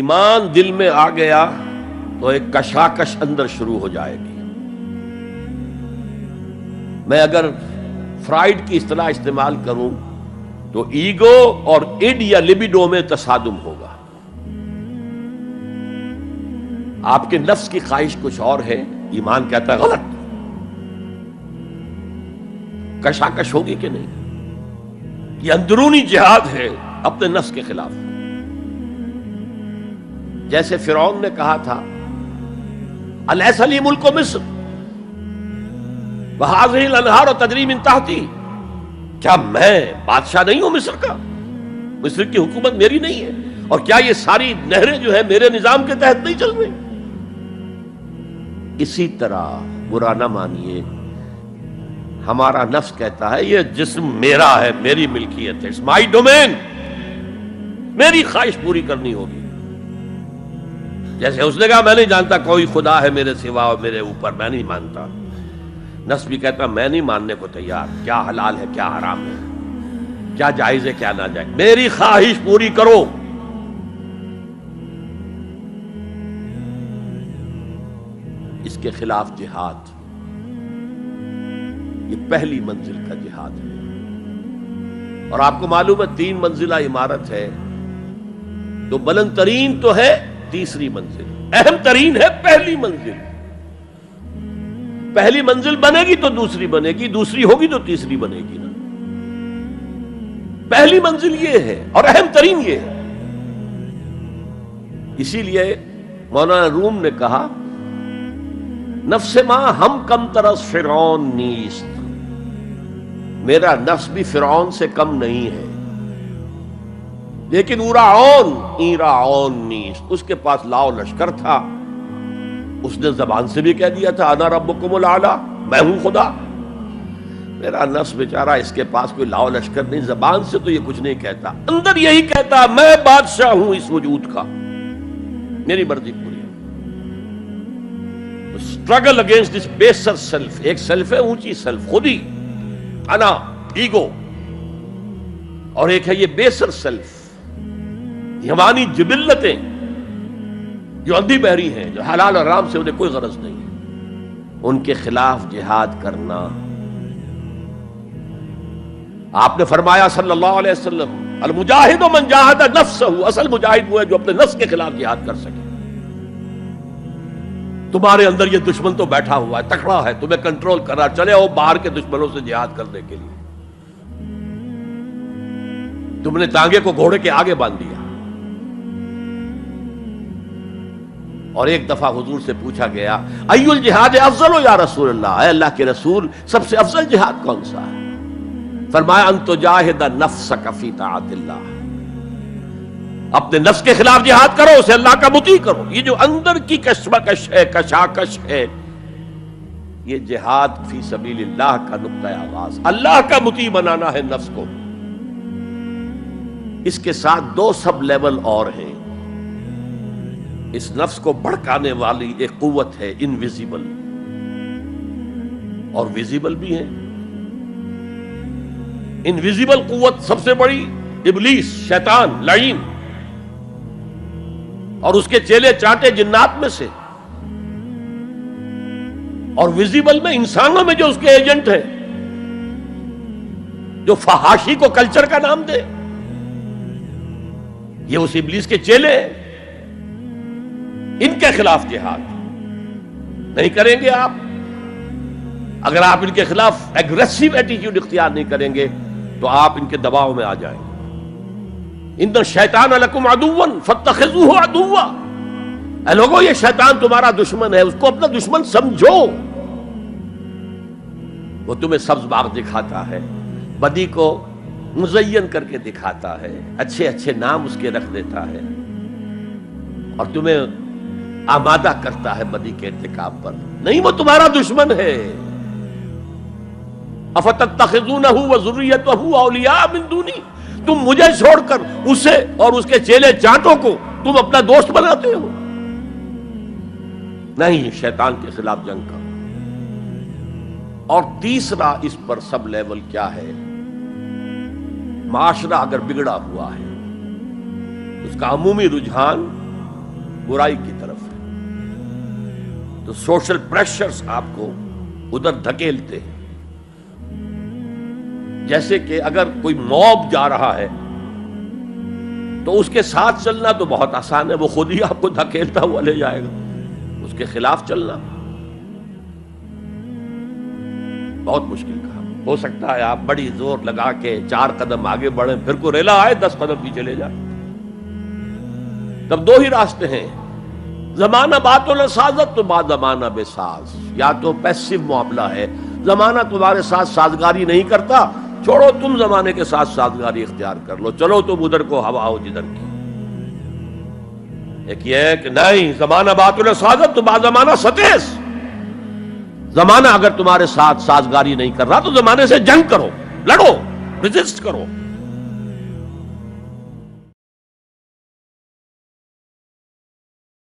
ایمان دل میں آ گیا تو ایک کشاکش اندر شروع ہو جائے گی. میں اگر فرائیڈ کی اصطلاح استعمال کروں تو ایگو اور اڈ یا لبیڈو میں تصادم ہوگا. آپ کے نفس کی خواہش کچھ اور ہے، ایمان کہتا ہے غلط. کشاکش ہوگی کہ نہیں؟ یہ اندرونی جہاد ہے اپنے نفس کے خلاف. جیسے فرعون نے کہا تھا الیس لی ملک مصر وہذہ الانہار تجری من تحتی، کیا میں بادشاہ نہیں ہوں مصر کا؟ مصر کی حکومت میری نہیں ہے؟ اور کیا یہ ساری نہریں جو ہے میرے نظام کے تحت نہیں چل رہی؟ اسی طرح برا نہ مانیے، ہمارا نفس کہتا ہے یہ جسم میرا ہے، میری ملکیت ہے، اٹس مائی ڈومین، میری خواہش پوری کرنی ہوگی. جیسے اس نے کہا میں نہیں جانتا کوئی خدا ہے میرے سوا اور میرے اوپر، میں نہیں مانتا. نفس بھی کہتا میں نہیں ماننے کو تیار، کیا حلال ہے کیا حرام ہے، کیا جائز ہے کیا ناجائز، میری خواہش پوری کرو. اس کے خلاف جہاد، یہ پہلی منزل کا جہاد ہے. اور آپ کو معلوم ہے 3 منزلہ عمارت ہے، تو بلند ترین تو ہے تیسری منزل، اہم ترین ہے پہلی منزل. پہلی منزل بنے گی تو دوسری بنے گی، دوسری ہوگی تو تیسری بنے گی نا. پہلی منزل یہ ہے اور اہم ترین یہ ہے. اسی لیے مولانا روم نے کہا نفس ماں ہم کم ترس فرعون نیست، میرا نفس بھی فرعون سے کم نہیں ہے، لیکن ایراعون نیست، اس کے پاس لاؤ لشکر تھا. اس نے زبان سے بھی کہہ دیا تھا انا ربکم الاعلی، میں ہوں خدا. میرا نفس بیچارہ اس کے پاس کوئی لاؤ لشکر نہیں، زبان سے تو یہ کچھ نہیں کہتا، اندر یہی کہتا میں بادشاہ ہوں اس وجود کا، میری مرضی پوری. اسٹرگل اگینسٹ دس بیسر سیلف، ایک سیلف ہے اونچی سیلف، خودی، انا، ایگو، اور ایک ہے یہ بیسر سیلف، ہماری جبلتیں جو اندھی بہری ہیں، جو حلال اور حرام سے انہیں کوئی غرض نہیں ہے، ان کے خلاف جہاد کرنا. آپ نے فرمایا صلی اللہ علیہ وسلم المجاہد من جاہد نفسہ، اصل مجاہد وہ ہے جو اپنے نفس کے خلاف جہاد کر سکے. تمہارے اندر یہ دشمن تو بیٹھا ہوا ہے، تکڑا ہے، تمہیں کنٹرول کر رہا، چلے آؤ باہر کے دشمنوں سے جہاد کرنے کے لیے. تم نے ٹانگے کو گھوڑے کے آگے باندھ دیا. اور ایک دفعہ حضور سے پوچھا گیا ای الجہاد افضل یا رسول اللہ، اے اللہ کے رسول سب سے افضل جہاد کون سا ہے؟ فرمایا ان تجاہد نفسک فی طاعت اللہ، اپنے نفس کے خلاف جہاد کرو، اسے اللہ کا مطیع کرو. یہ جو اندر کی کشمکش ہے، کشاکش ہے، یہ جہاد فی سبیل اللہ کا نقطہ آغاز، اللہ کا مطیع بنانا ہے نفس کو. اس کے ساتھ 2 سب لیول اور ہیں. اس نفس کو بھڑکانے والی ایک قوت ہے انویزیبل، اور ویزیبل بھی ہے. انویزیبل قوت سب سے بڑی ابلیس، شیطان، لعین، اور اس کے چیلے چانٹے جنات میں سے. اور ویزیبل میں انسانوں میں جو اس کے ایجنٹ ہیں، جو فحاشی کو کلچر کا نام دے، یہ اس ابلیس کے چیلے ہیں. ان کے خلاف جہاد نہیں کریں گے آپ. اگر آپ ان کے خلاف ایگریسو ایٹیٹیوڈ اختیار نہیں کریں گے تو آپ ان کے دباؤ میں آ جائیں گے. ان الشیطان لکم عدوا فاتخذوہ عدوا، اے لوگوں یہ شیطان تمہارا دشمن ہے، اس کو اپنا دشمن سمجھو. وہ تمہیں سبز باغ دکھاتا ہے، بدی کو مزین کر کے دکھاتا ہے، اچھے اچھے نام اس کے رکھ دیتا ہے، اور تمہیں آمادہ کرتا ہے بدی کے ارتکاب پر. نہیں، وہ تمہارا دشمن ہے. افتتخذونہ وذریتہ اولیاء من دونی، تم مجھے چھوڑ کر اسے اور اس کے چیلے چانٹوں کو تم اپنا دوست بناتے ہو. نہیں، شیطان کے خلاف جنگ کرو. اور تیسرا اس پر سب لیول کیا ہے؟ معاشرہ اگر بگڑا ہوا ہے، اس کا عمومی رجحان برائی کی طرف ہے، تو سوشل پریشرز آپ کو ادھر دھکیلتے ہیں۔ جیسے کہ اگر کوئی موب جا رہا ہے تو اس کے ساتھ چلنا تو بہت آسان ہے، وہ خود ہی آپ کو دھکیلتا ہوا لے جائے گا۔ اس کے خلاف چلنا بہت مشکل کام۔ ہو سکتا ہے آپ بڑی زور لگا کے 4 قدم آگے بڑھیں، پھر کو ریلا آئے 10 قدم پیچھے لے جائے۔ تب 2 ہی راستے ہیں، زمانہ بات و سازت تو بعد زمانہ بے ساز۔ یا تو پیسو معاملہ ہے، زمانہ تمہارے ساتھ سازگاری نہیں کرتا، چھوڑو تم زمانے کے ساتھ سازگاری اختیار کر لو، چلو تم ادھر کو ہوا ہو جدھر کی۔ ایک یہ ہے کہ نہیں، زمانہ بات و سازت تو بعد زمانہ ستیس۔ زمانہ اگر تمہارے ساتھ سازگاری نہیں کر رہا تو زمانے سے جنگ کرو، لڑو، ریزسٹ کرو۔